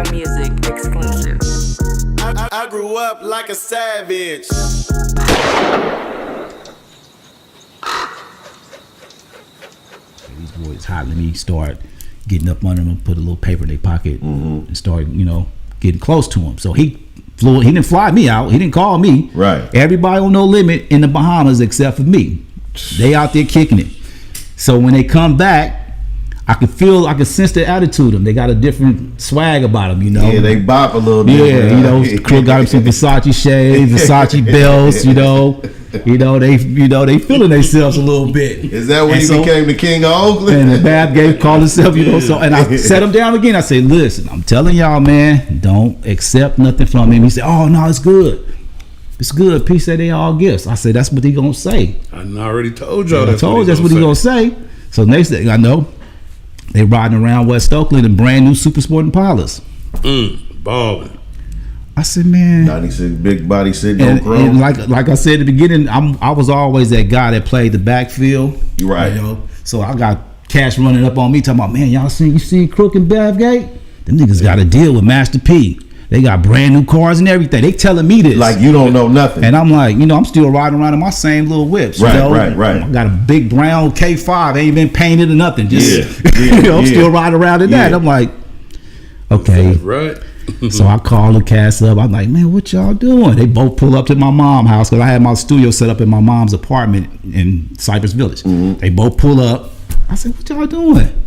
Music exclusive. I grew up like a savage. These boys hot. Let me start getting up under them, put a little paper in their pocket, and start, getting close to him. So he flew. He didn't fly me out. He didn't call me. Right. Everybody on No Limit in the Bahamas except for me. They out there kicking it. So when they come back, I could sense their attitude. Them. They got a different swag about them, Yeah, they bop a little bit. Yeah, Crew got him some Versace shades, Versace belts. They feeling themselves a little bit. Is that when he became the king of Oakland? And the bad game called himself, So, and I set him down again. I say, listen, I'm telling y'all, man, don't accept nothing from him. He said, oh no, it's good. It's good. Peace said they all gifts. I said, that's what he gonna say. I already told y'all. That's what he gonna say. So next thing I know, they riding around West Oakland in brand new Super Sport Impalas. Balling. I said, man, 96 big body sitting on chrome. And like I said at the beginning, I was always that guy that played the backfield. You're right. So I got Cash running up on me talking about, man, you see Crook and Bavgate? Them niggas got a deal with Master P. They got brand new cars and everything. They telling me this. Like you don't know nothing. And I'm like, I'm still riding around in my same little whips. Right. I got a big brown K5. Ain't been painted or nothing. Just, I'm still riding around in that. I'm like, okay. Right. So I call the cast up. I'm like, man, what y'all doing? They both pull up to my mom's house because I had my studio set up in my mom's apartment in Cypress Village. They both pull up. I said, what y'all doing?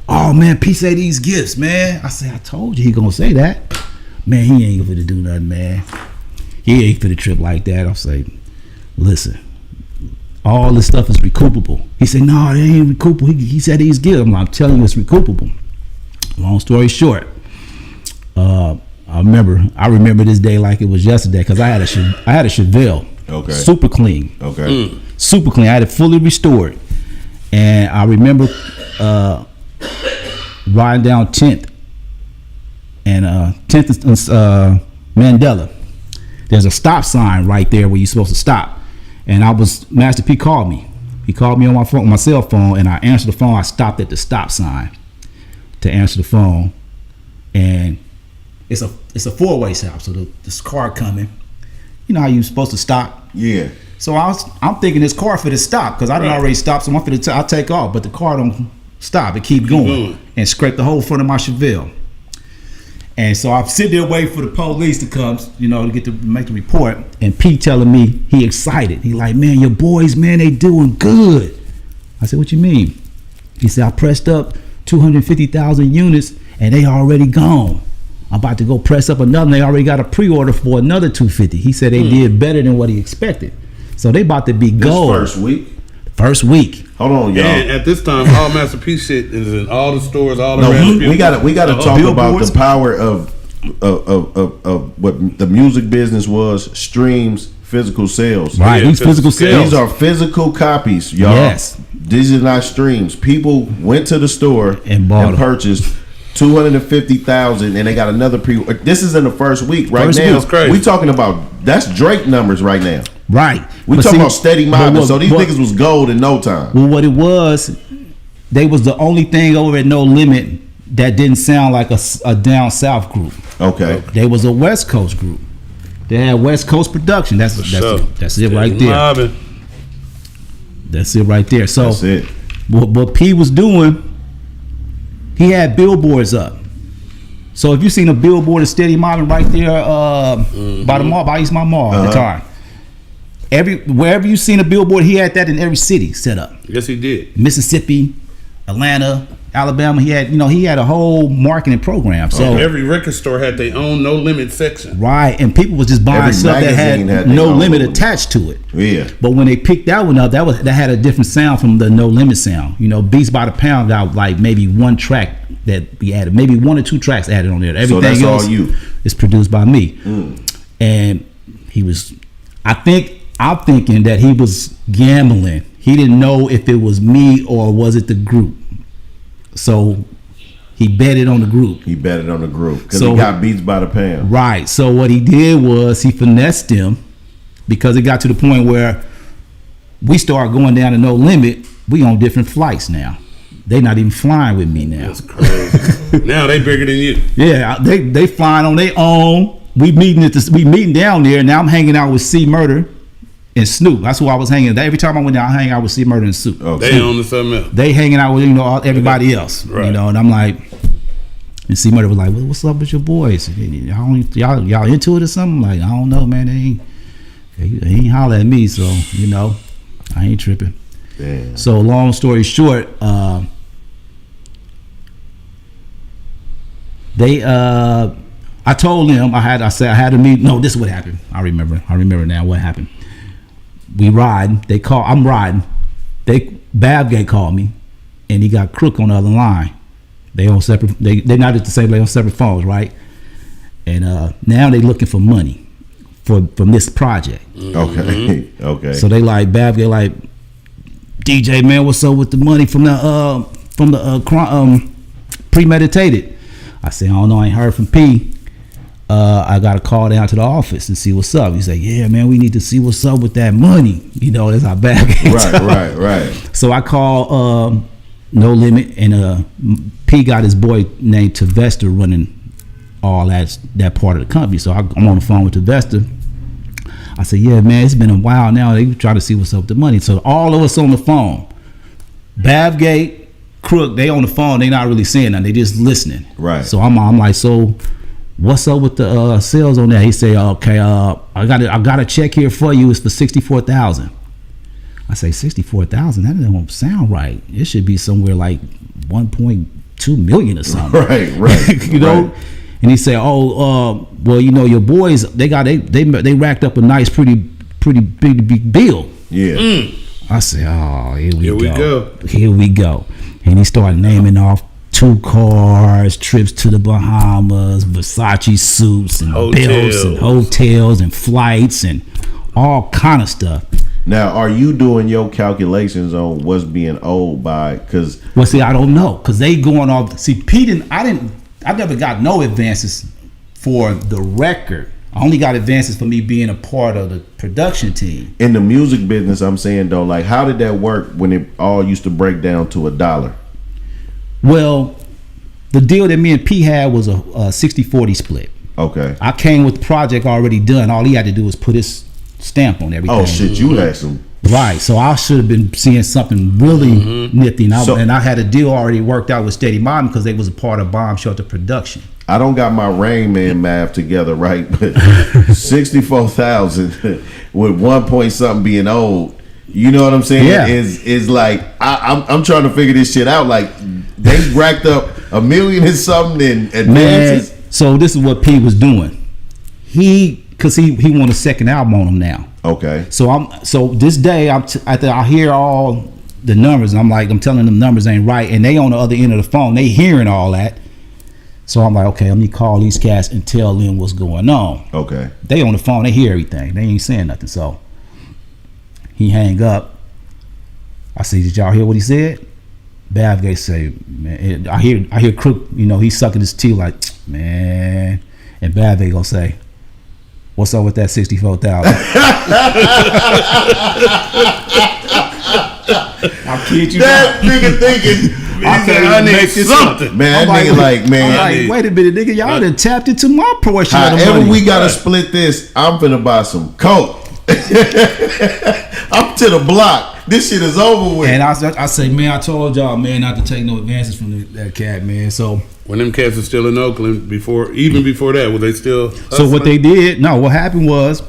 Oh, man, P say these gifts, man. I said, I told you he gonna say that. Man, he ain't finna do nothing, man. He ain't finna trip like that. I'm saying, listen, all this stuff is recoupable. He said, no, it ain't recoupable. He said he's good. I'm telling you, it's recoupable. Long story short, I remember this day like it was yesterday because I had a Chevelle. Okay. Super clean. Okay. Super clean. I had it fully restored. And I remember riding down 10th. And 10th is Mandela. There's a stop sign right there where you're supposed to stop. And Master P called me. He called me on my cell phone, and I answered the phone. I stopped at the stop sign to answer the phone. And it's a four-way stop. So this car coming. You know how you're supposed to stop? Yeah. So I'm thinking this car for the stop because I done already stopped. So I'll take off, but the car don't stop. It keep going and scrape the whole front of my Chevelle. And so I'm sitting there waiting for the police to come, to get to make the report. And Pete telling me he excited. He like, man, your boys, man, they doing good. I said, what you mean? He said, I pressed up 250,000 units and they already gone. I'm about to go press up another. They already got a pre-order for another 250. He said they did better than what he expected. So they about to be gold. First week. Hold on, y'all. And at this time, all Master P shit is in all the stores, all the we gotta talk about the power of what the music business was, streams, physical sales. Right, these physical sales. These are physical copies, y'all. Yes. These are not streams. People went to the store and purchased 250,000 and they got another this is in the first week right now. That's crazy. We talking about that's Drake numbers right now. Right. We talking about steady mobbing. So these niggas was gold in no time. Well, what it was, they was the only thing over at No Limit that didn't sound like a down south group. Okay. They was a West Coast group. They had West Coast production. That's it right there. Mobb'n. That's it right there. So that's it. What P was doing, he had billboards up. So if you seen a billboard of Steady Mobb'n right there by the mall, by East Mall at the time. Wherever you seen a billboard, he had that in every city set up. Yes, he did. Mississippi, Atlanta, Alabama. He had a whole marketing program. So every record store had their own No Limit section. Right, and people was just buying stuff that had No Limit attached to it. Yeah. But when they picked that one up, that had a different sound from the No Limit sound. Beats by the Pound got like maybe one track that we added, maybe one or two tracks added on there. Everything so that's else all you. is produced by me. And he was, I'm thinking that he was gambling. He didn't know if it was me or was it the group. So he betted on the group. Because he got Beats by the Pound. Right. So what he did was he finessed him because it got to the point where we started going down to No Limit. We on different flights now. They not even flying with me now. That's crazy. Now they bigger than you. Yeah, they flying on their own. We meeting down there. Now I'm hanging out with C Murder and Snoop. That's who I was hanging. Every time I went down, I hang out with C Murder and Snoop. Okay. They own something else. They hanging out with everybody else. Right. You know, and I'm like, and C Murder was like, well, "What's up with your boys? Y'all into it or something?" I'm like, I don't know, man. They ain't holler at me, so you know, I ain't tripping. Damn. So long story short, I told them I said I had to meet. No, this is what happened. I remember now what happened. We riding. I'm riding. Babgate called me, and he got Crook on the other line. They on separate. They're not at the same. They on separate phones, right? And now they looking for money from this project. Okay. Okay. So they like Babgate like, DJ man, what's up with the money from the premeditated? I said, I don't know, I ain't heard from P. I got to call down to the office and see what's up. He said, yeah, man, we need to see what's up with that money. You know, that's our bag. Right. So I called No Limit, and P got his boy named Tavesta running all that part of the company. So I'm on the phone with Tavesta. I said, yeah, man, it's been a while now. They try to see what's up with the money. So all of us on the phone, Babgate, Crook, they on the phone. They not really saying nothing. They just listening. Right. So I'm like, so what's up with the sales on that? He said, okay, I got a check here for you. It's for $64,000. I say, $64,000? That don't sound right. It should be somewhere like 1.2 million or something. Right. You know. Right. And he said, well, you know, your boys, they racked up a nice, pretty big bill. Yeah. I said, oh, here we go. And he started naming off 2 cars, trips to the Bahamas, Versace suits, and belts, and hotels, and flights, and all kind of stuff. Now, are you doing your calculations on what's being owed by? Well, see, I don't know, because they going off. See, I never got no advances for the record. I only got advances for me being a part of the production team. In the music business, I'm saying though, like, how did that work when it all used to break down to $1? Well, the deal that me and P had was a 60-40 split. Okay. I came with the project already done. All he had to do was put his stamp on everything. Oh shit, you had some. Right, so I should have been seeing something really nifty, and I had a deal already worked out with Steady Mobb'n because they was a part of Bomb Shelter production. I don't got my Rain Man math together, right? But 64,000 with 1 point something being owed, you know what I'm saying? Yeah. Is like I'm trying to figure this shit out. Like they racked up $1 million and something in advances. Man, so this is what P was doing. Because he want a second album on him now. Okay. So this day after I hear all the numbers, I'm telling them numbers ain't right, and they on the other end of the phone, they hearing all that. So I'm like, okay, let me call these cats and tell them what's going on. Okay. They on the phone, they hear everything. They ain't saying nothing. So he hang up. I say, did y'all hear what he said? Babgate say, man, I hear Crook, you know, he's sucking his teeth like, man. And Babgate gonna say, what's up with that 64,000? I kid you that not. Nigga thinking. I need something. Man, that nigga like, man. I'm like, wait a minute, nigga. Y'all done tapped into my portion of the However money. we gotta split this, I'm finna buy some coke. I'm to the block. This shit is over with. And I say, man, I told y'all, man, not to take no advances from that cat, man. So when them cats were still in Oakland, even before that, were they still hustling? So what they did, what happened was,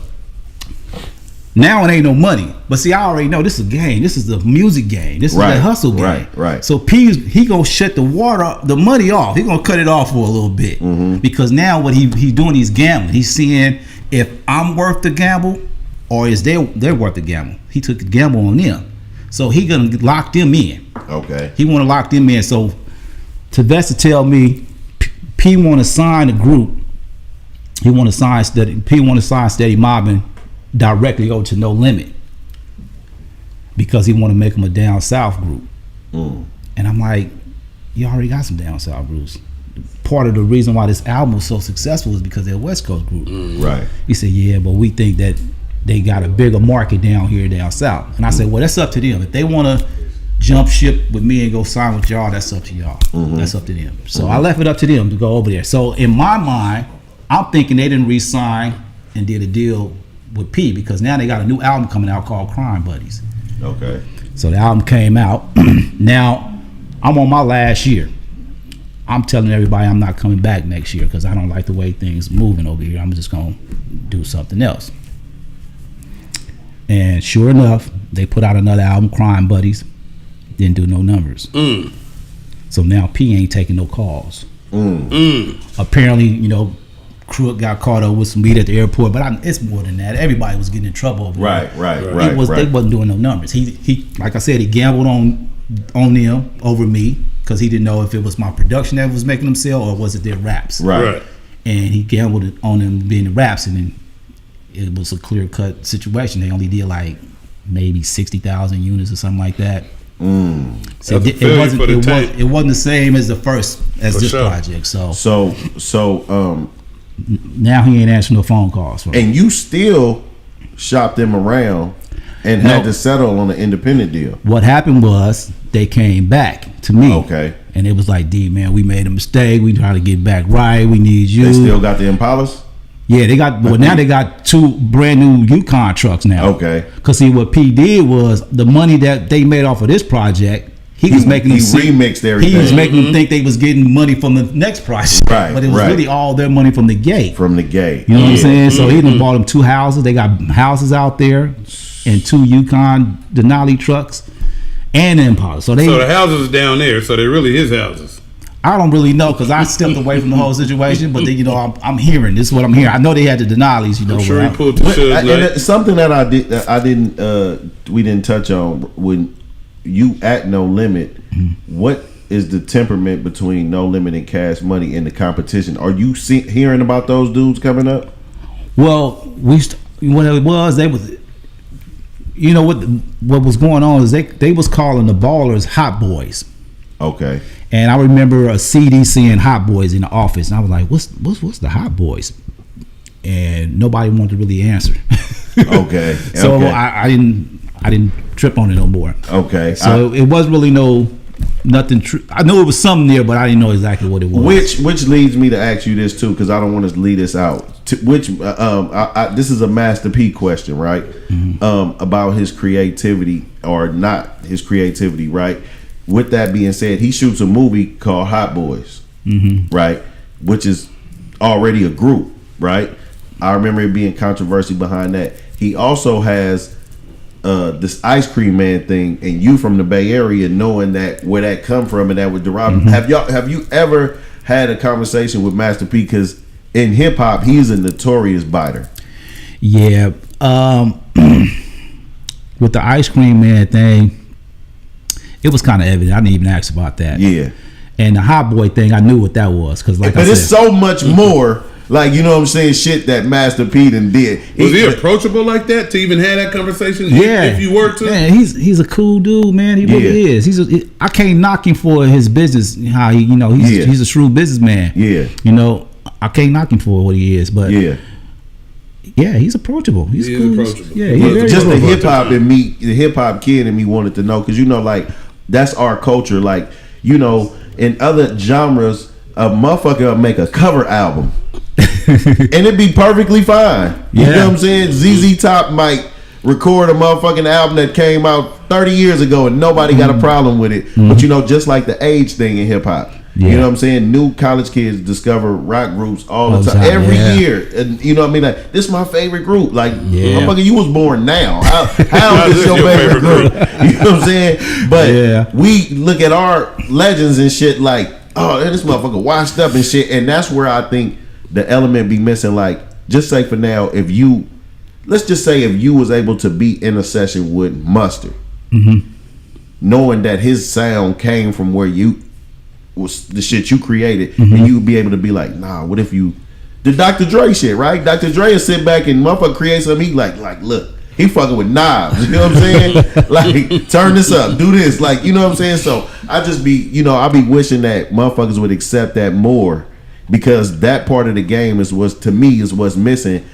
now it ain't no money. But see, I already know this is a game. This is the music game. This is the hustle game. Right. So he gonna shut the money off. He gonna cut it off for a little bit. Because now what he's doing, he's gambling. He's seeing if I'm worth the gamble or is they're worth the gamble. He took the gamble on them. So he gonna lock them in. Okay. He wanna lock them in. So Tavesta tell me P wanna sign the group. He wanna sign Steady Mobb'n directly over to No Limit because he want to make them a down south group. And I'm like, you already got some down south groups. Part of the reason why this album was so successful is because they're a West Coast group. Right. He said, yeah, but we think that they got a bigger market down here down south. And I said, well, that's up to them. If they want to jump ship with me and go sign with y'all, that's up to y'all. That's up to them. So I left it up to them to go over there. So in my mind, I'm thinking they didn't re-sign and did a deal with P, because now they got a new album coming out called Crime Buddies. Okay. So the album came out. Now I'm on my last year. I'm telling everybody I'm not coming back next year because I don't like the way things moving over here. I'm just gonna do something else. And sure enough, they put out another album, Crime Buddies. Didn't do no numbers. So now P ain't taking no calls. Apparently, you know, Crook got caught up with some weed at the airport, but it's more than that. Everybody was getting in trouble over there. Right. They wasn't doing no numbers. He like I said, he gambled on them over me because he didn't know if it was my production that was making them sell or was it their raps. Right. And he gambled on them being the raps, and then it was a clear cut situation. They only did like maybe 60,000 units or something like that. So it wasn't the same as this project. So now he ain't answering no phone calls. And you still shopped them around and had to settle on an independent deal. What happened was they came back to me. Okay. And it was like, D, man, we made a mistake. We try to get back right. We need you. They still got the Impalas? Yeah, now they got 2 brand new Yukon trucks now. Okay. Because see, what P did was the money that they made off of this project, he was making them remixed everything. He was making them think they was getting money from the next project. Right. But it was really all their money from the gate. From the gate. You know what I'm saying? So he done bought them 2 houses. They got houses out there and 2 Yukon Denali trucks and Impala. So the houses is down there, so they're really his houses. I don't really know because I stepped away from the whole situation, but then, you know, I'm hearing this is what I'm hearing. I know they had the Denalis, you know. I'm sure he pulled the something that we didn't touch on when you at No Limit. What is the temperament between No Limit and Cash Money in the competition? Are you hearing about those dudes coming up? Well, what it was, they was, you know, what was going on is they was calling the Ballers Hot Boys. Okay. And I remember a CD seeing Hot Boys in the office, and I was like, "What's the Hot Boys?" And nobody wanted to really answer. Okay. So I didn't trip on it no more. Okay. So it was really nothing. I knew it was something there, but I didn't know exactly what it was. Which leads me to ask you this too, because I don't want to lead this out. This is a Master P question, right? About his creativity or not his creativity, right? With that being said, he shoots a movie called Hot Boys, right? Which is already a group, right? I remember it being controversy behind that. He also has this Ice Cream Man thing, and you from the Bay Area knowing that where that come from and that would derive. Have you ever had a conversation with Master P? Because in hip hop, he's a notorious biter. Yeah, with the Ice Cream Man thing. It was kind of evident. I didn't even ask about that. Yeah. And the Hot Boy thing, I knew what that was. But it's so much more, like, you know what I'm saying, shit that Master P done did. Was he approachable like that to even have that conversation? Yeah. If you were to? Yeah, he's a cool dude, man. He really is. I can't knock him for his business, how he, you know, he's a shrewd businessman. Yeah. You know, I can't knock him for what he is, but yeah, he's approachable. He's cool. Approachable. He's just the hip hop in me, the hip hop kid in me wanted to know, because, you know, like, that's our culture. Like, you know, in other genres, a motherfucker will make a cover album and it'd be perfectly fine. You know what I'm saying? ZZ Top might record a motherfucking album that came out 30 years ago and nobody got a problem with it. But, you know, just like the age thing in hip hop. You know what I'm saying? New college kids discover rock groups all the time. Every year. And you know what I mean? Like, this is my favorite group. Like, motherfucker, you was born now. How is this your favorite group? You know what I'm saying? But we look at our legends and shit like, oh, this motherfucker washed up and shit. And that's where I think the element be missing. Like, just say for now, let's just say if you was able to be in a session with Mustard, knowing that his sound came from where you was the shit you created, and you would be able to be like, nah, what if you the Dr. Dre shit, right? Dr. Dre will sit back and motherfucker create something. He like look, he fucking with knives. You know what I'm saying? Like, turn this up, do this, like, you know what I'm saying? So I just be, you know, I be wishing that motherfuckers would accept that more, because that part of the game is what's missing,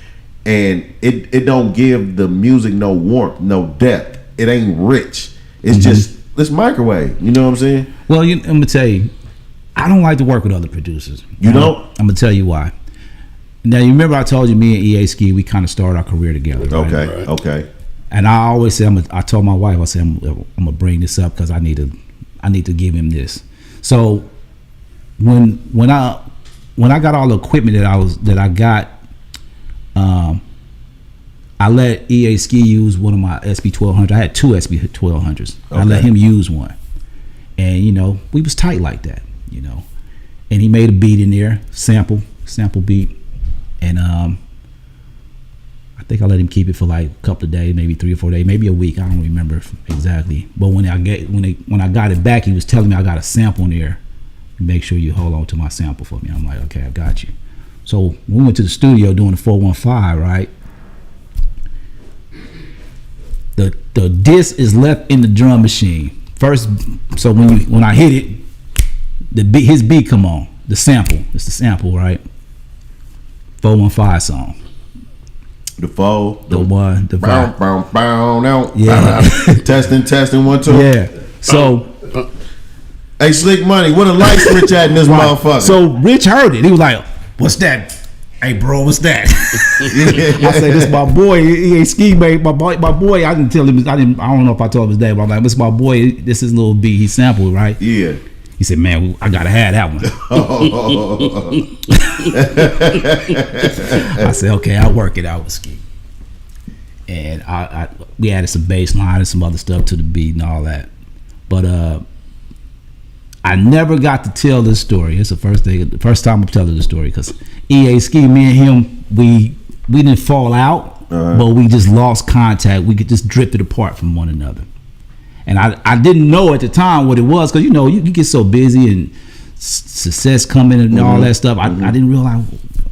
and it don't give the music no warmth, no depth. It ain't rich. It's just let's microwave. You know what I'm saying? Well, I'm gonna tell you, I don't like to work with other producers. You don't? I'm gonna tell you why. Now you remember I told you me and EA Ski, we kind of started our career together. Right? Okay, okay. And I always say I told my wife, I said I'm gonna bring this up because I need to give him this. So when I got all the equipment that I got, I let EA Ski use one of my SB1200s. I had two SB1200s. Okay. I let him use one, and we was tight like that, And he made a beat in there, sample beat, and I think I let him keep it for like a couple of days, maybe 3 or 4 days, maybe a week. I don't remember exactly. But when I got it back, he was telling me I got a sample in there. Make sure you hold on to my sample for me. I'm like, okay, I got you. So we went to the studio doing the 415, right? The disc is left in the drum machine first. So when I hit it, his beat come on. The sample, it's the sample, right? 415 song. The one. Yeah. Testing 1 2. Yeah. So. Hey, Slick Money, what a light switch at in this motherfucker. So Rich heard it. He was like, "What's that? Hey, bro, what's that?" I said, "This is my boy. He ain't ski mate. My boy. I didn't tell him. I don't know if I told him his name. But I'm like, this is my boy. This is little B. He sampled, right? Yeah." He said, "Man, I gotta have that one." I said, "Okay, I'll work it out with Ski." And we added some bass line and some other stuff to the beat and all that. But I never got to tell this story. It's the first time I'm telling this story because EA Ski, me and him, we didn't fall out, but we just lost contact. We just drifted apart from one another. And I didn't know at the time what it was because you get so busy and success coming and all that stuff. I didn't realize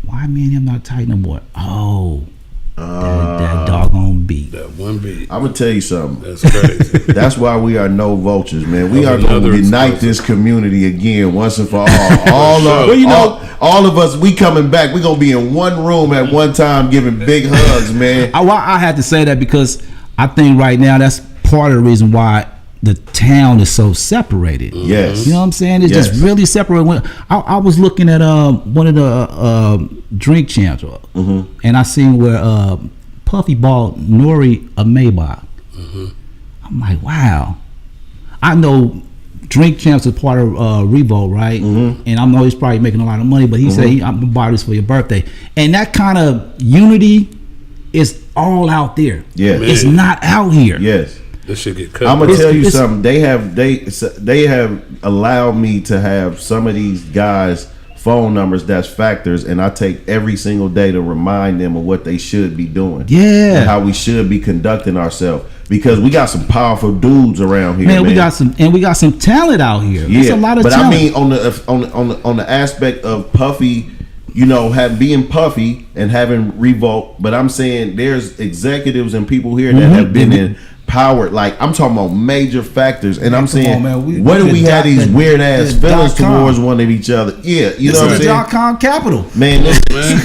why me and him not tight no more. Oh, that doggone beat. That one beat. I'm gonna tell you something. That's crazy. That's why we are no vultures, man. We are going to unite this community again once and for all. All of us, we coming back. We gonna be in one room at one time, giving big hugs, man. I had to say that because I think right now that's part of the reason why the town is so separated. Yes. You know what I'm saying? It's just really separated. I was looking at one of the drink champs, and I seen where Puffy bought Nori a Maybach. I'm like, wow. I know drink champs is part of Revolt, right? And I know he's probably making a lot of money, but he said, I'm gonna buy this for your birthday. And that kind of unity is all out there. Yeah. It's not out here. Yes. This should get cut. I'm gonna tell you something. They have allowed me to have some of these guys' phone numbers that's factors, and I take every single day to remind them of what they should be doing. Yeah, and how we should be conducting ourselves because we got some powerful dudes around here. Man, we got some talent out here. Yeah, there's a lot of talent. I mean, on the aspect of Puffy, being Puffy and having Revolt, but I'm saying there's executives and people here that have been in power. Like I'm talking about major factors, and I'm saying, what do we have these weird ass feelings towards one of each other? Yeah, you know what I'm saying? .com capital, man.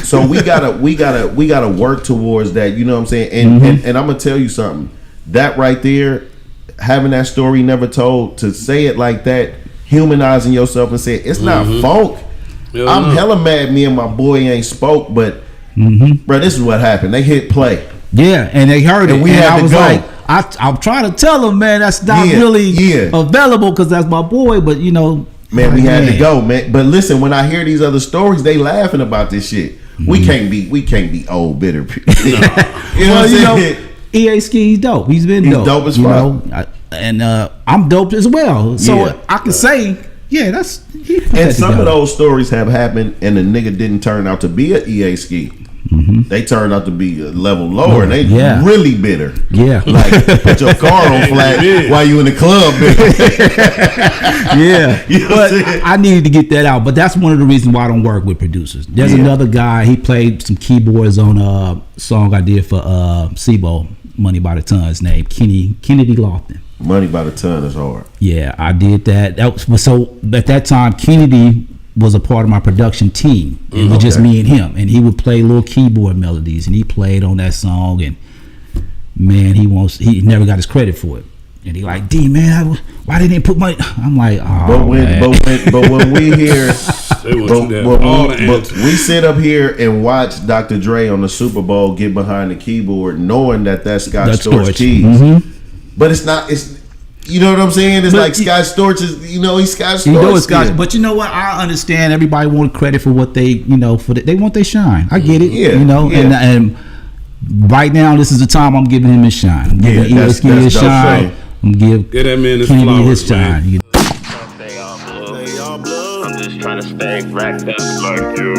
So we gotta work towards that. You know what I'm saying? And I'm gonna tell you something. That right there, having that story never told, to say it like that, humanizing yourself and say it's not funk. I'm hella mad me and my boy ain't spoke, but bro, this is what happened. They hit play. Yeah, and they heard and it. We and had I was go. like, I'm trying to tell them, man, that's not really available because that's my boy. But man, we had to go, man. But listen, when I hear these other stories, they laughing about this shit. We can't be old bitter people. You know what I'm saying? EA Ski's dope. He's dope. Dope as fuck. And I'm dope as well. So I can say, that's. And some of those stories have happened, and the nigga didn't turn out to be an EA Ski. They turned out to be a level lower, and they really bitter. Yeah, like put your car on flat while you in the club. But I needed to get that out. But that's one of the reasons why I don't work with producers. There's another guy. He played some keyboards on a song I did for SIBO, Money by the Ton. His name Kennedy Lofton. Money by the Ton is hard. Yeah, I did that. So at that time, Kennedy was a part of my production team. It was just me and him, and he would play little keyboard melodies, and he played on that song, and man, he never got his credit for it. And he like, D man, why they didn't put money? I'm like, oh, but when we hear, They want you to have all the answers. we sit up here and watch Dr. Dre on the Super Bowl get behind the keyboard, knowing that that's Scott Storch keys. Mm-hmm. But it's not. It's you know what I'm saying. It's like Scott Storch is. He's Scott Storch. You know it's Scott, but you know what? I understand. Everybody want credit for what they they want their shine. I get it. Yeah, and right now this is the time I'm giving him his shine. I'm giving that's his dope shine. shit. I'm give that man his Kennedy flowers, his shine. man. I'm just trying to stay racked up like you.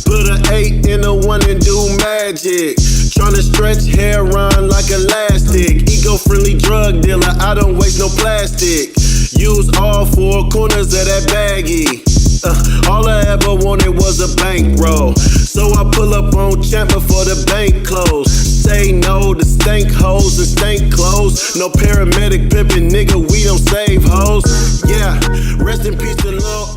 Put an 8 in a 1 and do magic. Tryna stretch hair on like elastic. Eco-friendly drug dealer, I don't waste no plastic. Use all 4 corners of that baggie. All I ever wanted was a bankroll. So I pull up on Champ before the bank close. Say no to stank hoes and stank clothes. No paramedic pimpin', nigga, we don't save hoes. Yeah, rest in peace to Lil'